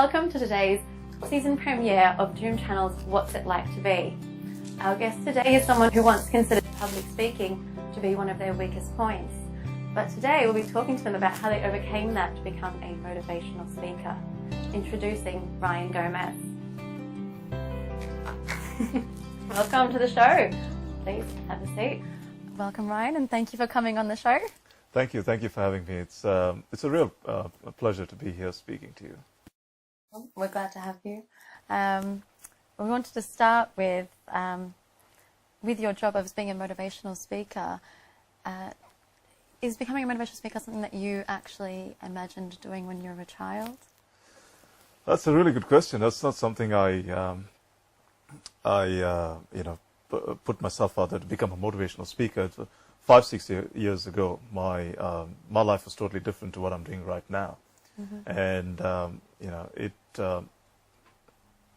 Welcome to today's season premiere of Doom Channel's What's It Like to Be. Our guest today is someone who once considered public speaking to be one of their weakest points. But today we'll be talking to them about how they overcame that to become a motivational speaker. Introducing Ryan Gomez. Welcome to the show. Please have a seat. Welcome, Ryan, and thank you for coming on the show. Thank you for having me. It's a real pleasure to be here speaking to you. We're glad to have you. We wanted to start with your job as being a motivational speaker. Is becoming a motivational speaker something that you actually imagined doing when you were a child? That's a really good question. That's not something I put myself out there to become a motivational speaker. 5-6 years ago, my life was totally different to what I'm doing right now. Mm-hmm. And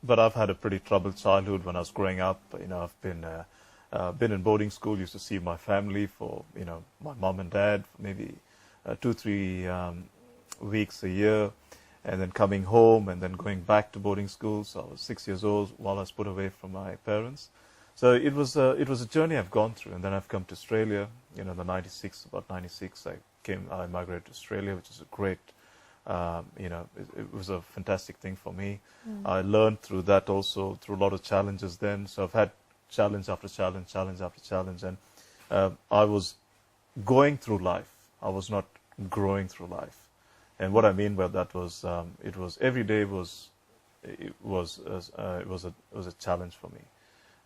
but I've had a pretty troubled childhood when I was growing up. I've been in boarding school. Used to see my family for my mom and dad for maybe 2-3 weeks a year, and then coming home and then going back to boarding school. So I was 6 years old while I was put away from my parents. So it was a journey I've gone through, and then I've come to Australia. About 96, I migrated to Australia, which is a great, it was a fantastic thing for me. I learned through that also, through a lot of challenges then. So I've had challenge after challenge, challenge after challenge, and I was going through life. I was not growing through life. And what I mean by that was, it was every day was a challenge for me.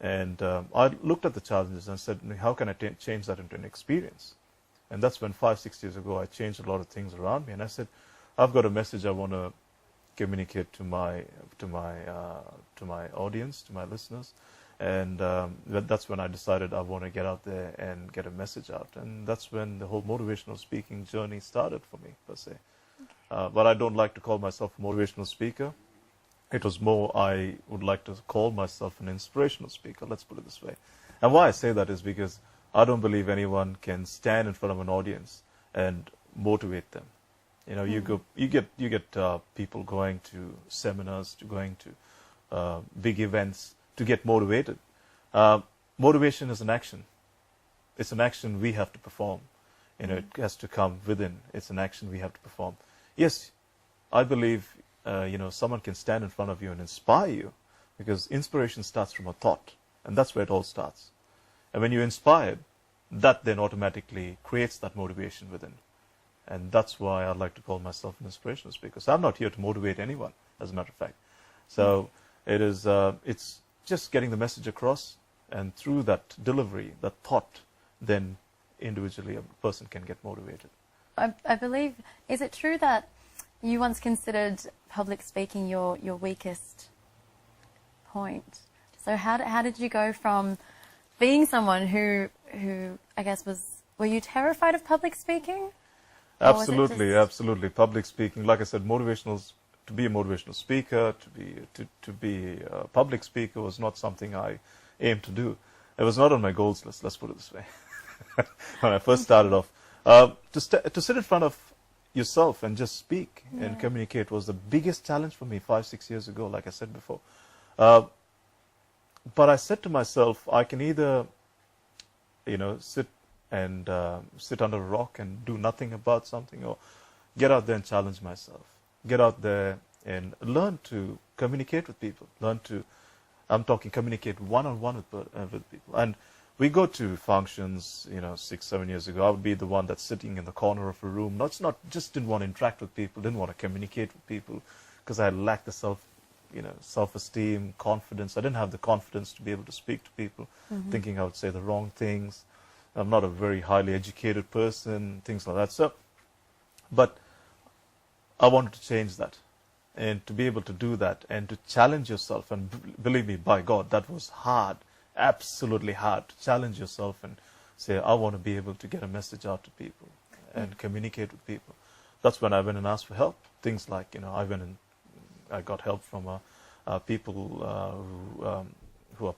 And I looked at the challenges and said, how can I change that into an experience? And that's when 5-6 years ago, I changed a lot of things around me. And I said, I've got a message I want to communicate to my audience, to my listeners. And that's when I decided I want to get out there and get a message out. And that's when the whole motivational speaking journey started for me, per se. But I don't like to call myself a motivational speaker. It was more, I would like to call myself an inspirational speaker, let's put it this way. And why I say that is because I don't believe anyone can stand in front of an audience and motivate them. You get people going to seminars, going to big events to get motivated. Motivation is an action. It's an action we have to perform. It has to come within. It's an action we have to perform. Yes, I believe someone can stand in front of you and inspire you, because inspiration starts from a thought, and that's where it all starts. And when you're inspired, that then automatically creates that motivation within. And that's why I like to call myself an inspirational speaker. So I'm not here to motivate anyone, as a matter of fact. So it's just getting the message across, and through that delivery, that thought, then individually a person can get motivated. I believe, is it true that you once considered public speaking your weakest point? So how did you go from being someone who I guess were you terrified of public speaking? Absolutely. Public speaking, like I said, to be a motivational speaker, to be a public speaker was not something I aimed to do. It was not on my goals list, let's put it this way. When I first started off, to sit in front of yourself and just speak and communicate was the biggest challenge for me 5-6 years ago, like I said before. But I said to myself, I can either sit under a rock and do nothing about something, or get out there and challenge myself, get out there and learn to communicate with people, communicate one-on-one with people. And we go to functions, 6-7 years ago. I would be the one that's sitting in the corner of a room. Just didn't want to interact with people, didn't want to communicate with people, because I lacked the self-esteem, confidence. I didn't have the confidence to be able to speak to people, thinking I would say the wrong things. I'm not a very highly educated person, things like that. But I wanted to change that, and to be able to do that, and to challenge yourself. And believe me, by God, that was hard. Absolutely hard to challenge yourself and say, I want to be able to get a message out to people and communicate with people. That's when I went and asked for help. Things like, I got help from people who